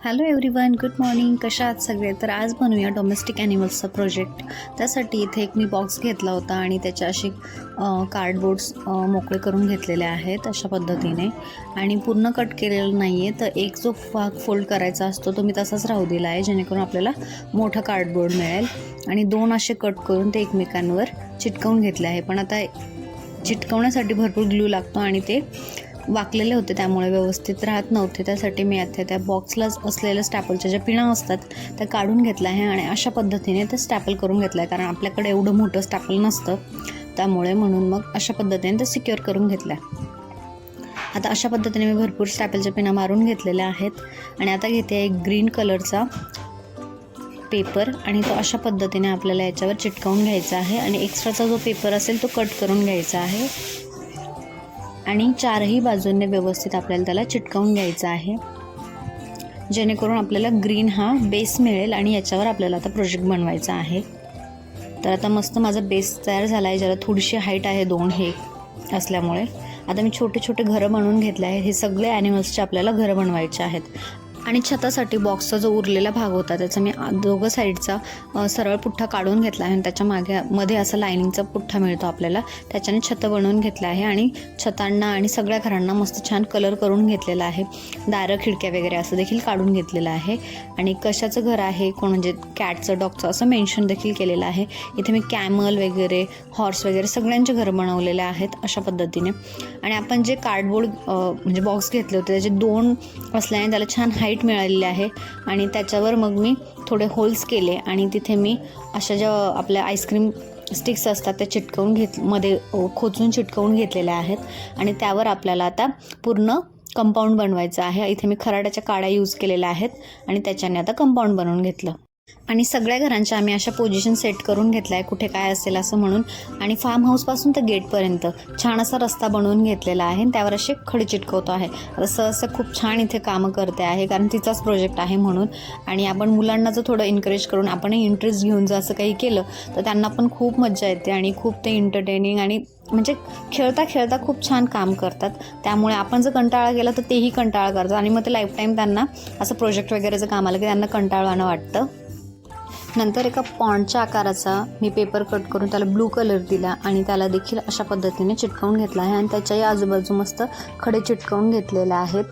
Hello everyone, good morning. कशा आहात सगळे? तर आज बनवूया डोमेस्टिक ॲनिमल्सचा प्रोजेक्ट. त्यासाठी इथे एक मी बॉक्स घेतला होता आणि त्याच्या असे कार्डबोर्ड्स मोकळे करून घेतलेले आहेत अशा पद्धतीने, आणि पूर्ण कट केलेलं नाही आहे. तर एक जो भाग फोल्ड करायचा असतो तो मी तसाच राहू दिला आहे, जेणेकरून आपल्याला मोठा कार्डबोर्ड मिळेल. आणि दोन असे कट करून ते एकमेकांवर चिटकवून घेतले आहे. पण आता चिटकवण्यासाठी भरपूर ग्लू लागतो आणि ते वाकलेले होते, त्यामुळे व्यवस्थित राहत नव्हते. त्यासाठी मी आता त्या बॉक्सला असलेल्या स्टॅपलच्या ज्या पिना असतात त्या काढून घेतल्या आहे आणि अशा पद्धतीने ते स्टॅपल करून घेतलं आहे, कारण आपल्याकडे एवढं मोठं स्टॅपल नसतं, त्यामुळे म्हणून मग अशा पद्धतीने ते सिक्युअर करून घेतलं आहे. आता अशा पद्धतीने मी भरपूर स्टॅपलच्या पिना मारून घेतलेल्या आहेत. आणि आता घेते एक ग्रीन कलरचा पेपर आणि तो अशा पद्धतीने आपल्याला याच्यावर चिटकवून घ्यायचा आहे. आणि एक्स्ट्राचा जो पेपर असेल तो कट करून घ्यायचा आहे आणि चारही बाजूंनी व्यवस्थित आपल्याला त्याला चिटकवून घ्यायचं आहे, जेणेकरून आपल्याला ग्रीन हा बेस मिळेल. आणि याच्यावर आपल्याला आता प्रोजेक्ट बनवायचा आहे. तर आता मस्त माझा बेस तयार झाला आहे, ज्याला थोडीशी हाईट आहे 2 हे असल्यामुळे. आता मी छोटे छोटे घरं बनवून घेतले आहे. हे सगळे ॲनिमल्सचे आपल्याला घरं बनवायचे आहेत. आणि छतासाठी बॉक्सचा जो उरलेला भाग होता त्याचा मी दोघं साईडचा सरळ पुठ्ठा काढून घेतला आहे आणि त्याच्या मध्ये असा लायनिंगचा पुठ्ठा मिळतो आपल्याला, त्याच्याने छतं बनवून घेतलं आहे. आणि छतांना आणि सगळ्या घरांना मस्त छान कलर करून घेतलेला आहे. दारं खिडक्या वगैरे असं देखील काढून घेतलेलं आहे. आणि कशाचं घर आहे, कोण म्हणजे कॅटचं डॉगचं असं मेन्शन देखील केलेलं आहे. इथे मी कॅमल वगैरे हॉर्स वगैरे सगळ्यांचे घरं बनवलेले आहेत अशा पद्धतीने. आणि आपण जे कार्डबोर्ड म्हणजे बॉक्स घेतले होते त्याचे 2 असल्याने त्याला छान हाईट मिळालेली आहे. आणि त्याच्यावर मग मी थोडे होल्स केले आणि तिथे मी अशा ज्या आपल्या आईस्क्रीम स्टिक्स असतात त्या चिटकवून मध्ये खोचून चिटकवून घेतलेल्या आहेत. आणि त्यावर आपल्याला आता पूर्ण कंपाऊंड बनवायचं आहे. इथे मी खराड्याच्या काड्या यूज केलेल्या आहेत आणि त्याच्याने आता कंपाऊंड बनवून घेतलं. आणि सगळ्या घरांच्या आम्ही अशा पोझिशन सेट करून घेतला आहे, कुठे काय असेल असं म्हणून. आणि फार्म हाऊसपासून तर गेटपर्यंत छान असा रस्ता बनवून घेतलेला आहे. त्यावर असे खडे चिटकवतो आहे. असं खूप छान इथे कामं करते आहे, कारण तिचाच प्रोजेक्ट आहे म्हणून. आणि आपण मुलांना जर थोडं एनकरेज करून आपणही इंटरेस्ट घेऊन जर असं काही केलं तर त्यांना पण खूप मजा येते आणि खूप ते एंटरटेनिंग आणि म्हणजे खेळता खेळता खूप छान काम करतात. त्यामुळे आपण जर कंटाळा केला तर तेही कंटाळा करतात आणि मग ते लाईफ टाईम त्यांना असं प्रोजेक्ट वगैरेचं काम आलं की त्यांना कंटाळवाणं वाटतं. नंतर एका पॉन्डच्या आकाराचा मी पेपर कट करून त्याला ब्लू कलर दिला आणि त्याला देखील अशा पद्धतीने चिटकवून घेतला आहे. आणि त्याच्याही आजूबाजू मस्त खडे चिटकवून घेतलेले आहेत.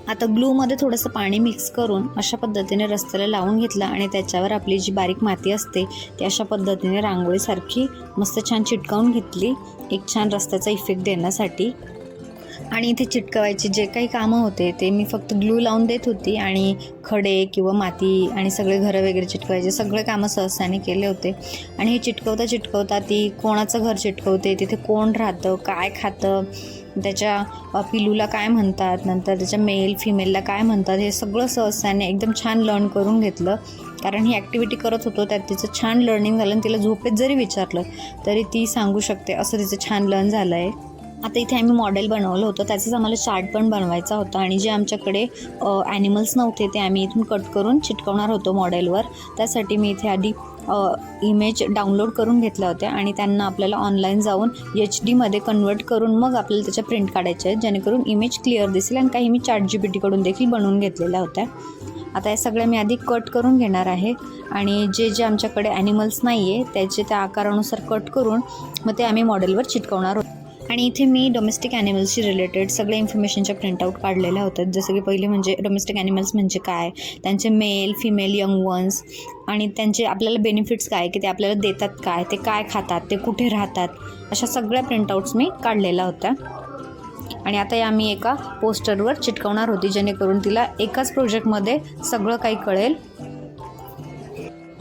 आता ग्लूमध्ये थोडंसं पाणी मिक्स करून अशा पद्धतीने रस्त्याला लावून घेतलं आणि त्याच्यावर आपली जी बारीक माती असते ती अशा पद्धतीने रांगोळीसारखी मस्त छान चिटकवून घेतली, एक छान रस्त्याचा इफेक्ट देण्यासाठी. आणि इथे चिटकवायचे जे काही कामं होते ते मी फक्त ग्लू लावून देत होती आणि खडे किंवा माती आणि सगळे घरं वगैरे चिटकवायचे सगळे कामं सहसाने केले होते. आणि हे चिटकवता ती कोणाचं घर चिटकवते, तिथे कोण राहतं, काय खातं, त्याच्या पिलूला काय म्हणतात, नंतर त्याच्या मेल फिमेलला काय म्हणतात, हे सगळं सहसाने एकदम छान लर्न करून घेतलं. कारण ही ॲक्टिव्हिटी करत होतो त्यात तिचं छान लर्निंग झालं आणि तिला झोपेत जरी विचारलं तरी ती सांगू शकते, असं तिचं छान लर्न झालं आहे. आता इथे आम्ही मॉडेल बनवलं होतं, त्याचाच आम्हाला चार्ट पण बनवायचा होता. आणि जे आमच्याकडे ॲनिमल्स नव्हते ते आम्ही इथून कट करून चिटकवणार होतो मॉडेलवर. त्यासाठी मी इथे आधी इमेज डाउनलोड करून घेतल्या होत्या आणि त्यांना आपल्याला ऑनलाईन जाऊन HD कन्वर्ट करून मग आपल्याला त्याच्या प्रिंट काढायच्या आहेत, जेणेकरून इमेज क्लिअर दिसेल. आणि काही मी ChatGPT देखील बनवून घेतलेल्या होत्या. आता या सगळ्या मी आधी कट करून घेणार आहे आणि जे आमच्याकडे ॲनिमल्स नाही आहे त्याचे त्या आकारानुसार कट करून मग ते आम्ही मॉडेलवर चिटकवणार आहोत. आणि इथे मी डोमेस्टिक ॲनिमल्सशी रिलेटेड सगळ्या इन्फॉर्मेशनच्या प्रिंटआउट काढलेल्या होत्या. जसं की पहिले म्हणजे डोमेस्टिक ॲनिमल्स म्हणजे काय, त्यांचे मेल फिमेल यंग वन्स आणि त्यांचे आपल्याला बेनिफिट्स काय, की ते आपल्याला देतात काय, ते काय खातात, ते कुठे राहतात, अशा सगळ्या प्रिंटआउट्स मी काढलेल्या होत्या. आणि आता या मी एका पोस्टरवर चिटकवणार होती, जेणेकरून तिला एकाच प्रोजेक्टमध्ये सगळं काही कळेल.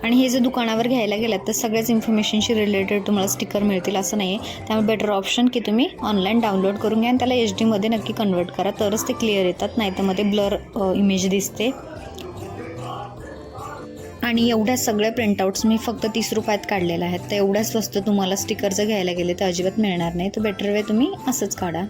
आणि हे जर दुकानावर घ्यायला गेलात तर सगळ्याच इन्फॉर्मेशनशी रिलेटेड तुम्हाला स्टिकर मिळतील असं नाही आहे. त्यामुळे बेटर ऑप्शन की तुम्ही ऑनलाईन डाउनलोड करून घ्या आणि त्याला HD नक्की कन्वर्ट करा, तरच ते क्लिअर येतात, नाही तर मध्ये ब्लर इमेज दिसते. आणि एवढ्या सगळ्या प्रिंटआउट्स मी फक्त 30 रुपयात काढलेल्या आहेत. तर एवढ्या स्वस्त तुम्हाला स्टिकर जर घ्यायला गेले तर अजिबात मिळणार नाही. तर बेटर वे तुम्ही असंच काढा.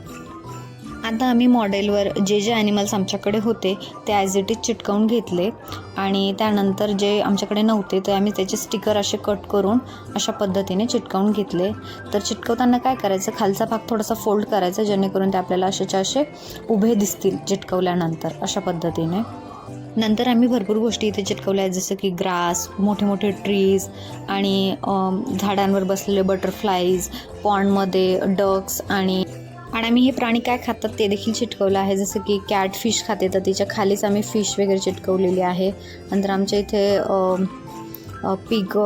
आता आम्ही मॉडेलवर जे ॲनिमल्स आमच्याकडे होते ते ॲज इट इज चिटकवून घेतले. आणि त्यानंतर जे आमच्याकडे नव्हते ते आम्ही त्याचे स्टिकर असे कट करून अशा पद्धतीने चिटकवून घेतले. तर चिटकवताना काय करायचं, खालचा भाग थोडासा फोल्ड करायचा, जेणेकरून ते आपल्याला असेच्या असे उभे दिसतील चिटकवल्यानंतर अशा पद्धतीने. नंतर आम्ही भरपूर गोष्टी इथे चिटकवल्या आहेत, जसं की ग्रास, मोठे मोठे ट्रीज आणि झाडांवर बसलेले बटरफ्लाईज, पॉन्डमध्ये डक्स आणि आम्ही हे प्राणी काय खातात ते देखील चिटकवलं आहे, जसं की कॅट फिश खाते तर तिच्या खालीच आम्ही फिश वगैरे चिटकवलेली आहे. नंतर आमच्या इथे पिग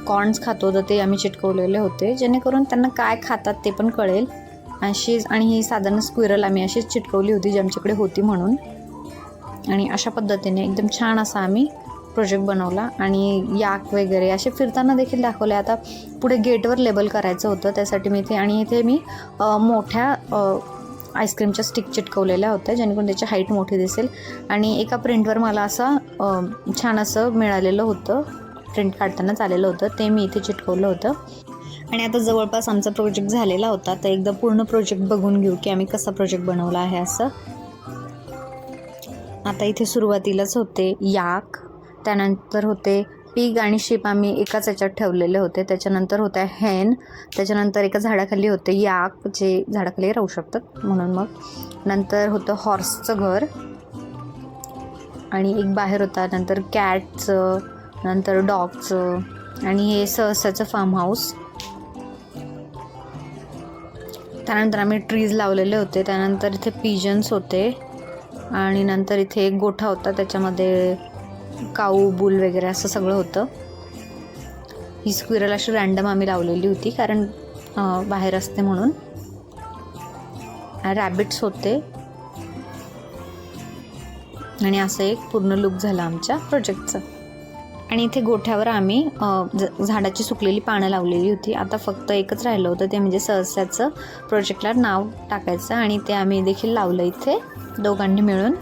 कॉर्न्स खातो तर ते आम्ही चिटकवलेले होते, जेणेकरून त्यांना काय खातात ते पण कळेल. आणि ही साधारण स्क्विरल आम्ही अशीच चिटकवली होती जी आमच्याकडे होती म्हणून. आणि अशा पद्धतीने एकदम छान असा आम्ही प्रोजेक्ट बनवला आणि याक वगैरे असे फिरताना देखील दाखवले. आता पुढे गेटवर लेबल करायचं होतं, त्यासाठी मी इथे मी मोठ्या आईस्क्रीमच्या स्टिक चिटकवलेल्या होत्या, जेणेकरून त्याची हाईट मोठी दिसेल. आणि एका प्रिंटवर मला असं छान असं मिळालेलं होतं, प्रिंट काढतानाच आलेलं होतं, ते मी इथे चिटकवलं होतं. आणि आता जवळपास आमचा प्रोजेक्ट झालेला होता, तर एकदा पूर्ण प्रोजेक्ट बघून घेऊ की आम्ही कसा प्रोजेक्ट बनवला आहे असं. आता इथे सुरुवातीलाच होते याक, त्यानंतर होते पिग आणि शिप आम्ही एकाच याच्यात ठेवलेले होते, त्याच्यानंतर होत्या हेन, त्याच्यानंतर एका झाडाखाली होते याक जे झाडाखाली राहू शकतात म्हणून. मग नंतर होतं हॉर्सचं घर आणि एक बाहेर होता, नंतर कॅटचं, नंतर डॉगचं आणि हे सहस्याचं फार्म हाऊस. त्यानंतर आम्ही ट्रीज लावलेले होते, त्यानंतर इथे पिजन्स होते आणि नंतर इथे एक गोठा होता, त्याच्यामध्ये काऊ बुल वगैरे असं सगळं होतं. ही स्क्विरल अशी रँडम आम्ही लावलेली होती कारण बाहेर असते म्हणून. रॅबिट्स होते आणि असं एक पूर्ण लुक झाला आमच्या प्रोजेक्टचं. आणि इथे गोठ्यावर आम्ही झाडाची सुकलेली पानं लावलेली होती. आता फक्त एकच राहिलं होतं, ते म्हणजे सहस्याचं प्रोजेक्टला नाव टाकायचं आणि ते आम्ही देखील लावलं इथे दोघांनी मिळून.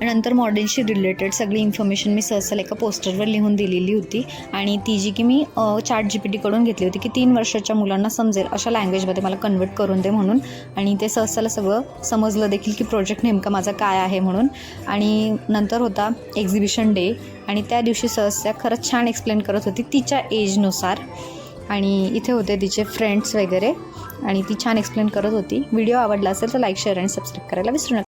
नंतर मॉडेलशी रिलेटेड सगळी इन्फॉर्मेशन मी सहसाला एका पोस्टरवर लिहून दिलेली होती आणि ती जी की मी ChatGPTकडून घेतली होती की 3 वर्षाच्या मुलांना समजेल अशा लँग्वेजमध्ये मला कन्वर्ट करून दे म्हणून. आणि ते सहसाला सगळं समजलं देखील की प्रोजेक्ट नेमका माझा काय आहे म्हणून. आणि नंतर होता एक्झिबिशन डे आणि त्या दिवशी सहसा खरंच छान एक्सप्लेन करत होती तिच्या एजनुसार. आणि इथे होते तिचे फ्रेंड्स वगैरे आणि ती छान एक्सप्लेन करत होती. व्हिडिओ आवडला असेल तर लाईक, शेअर आणि सबस्क्राईब करायला विसरू नका.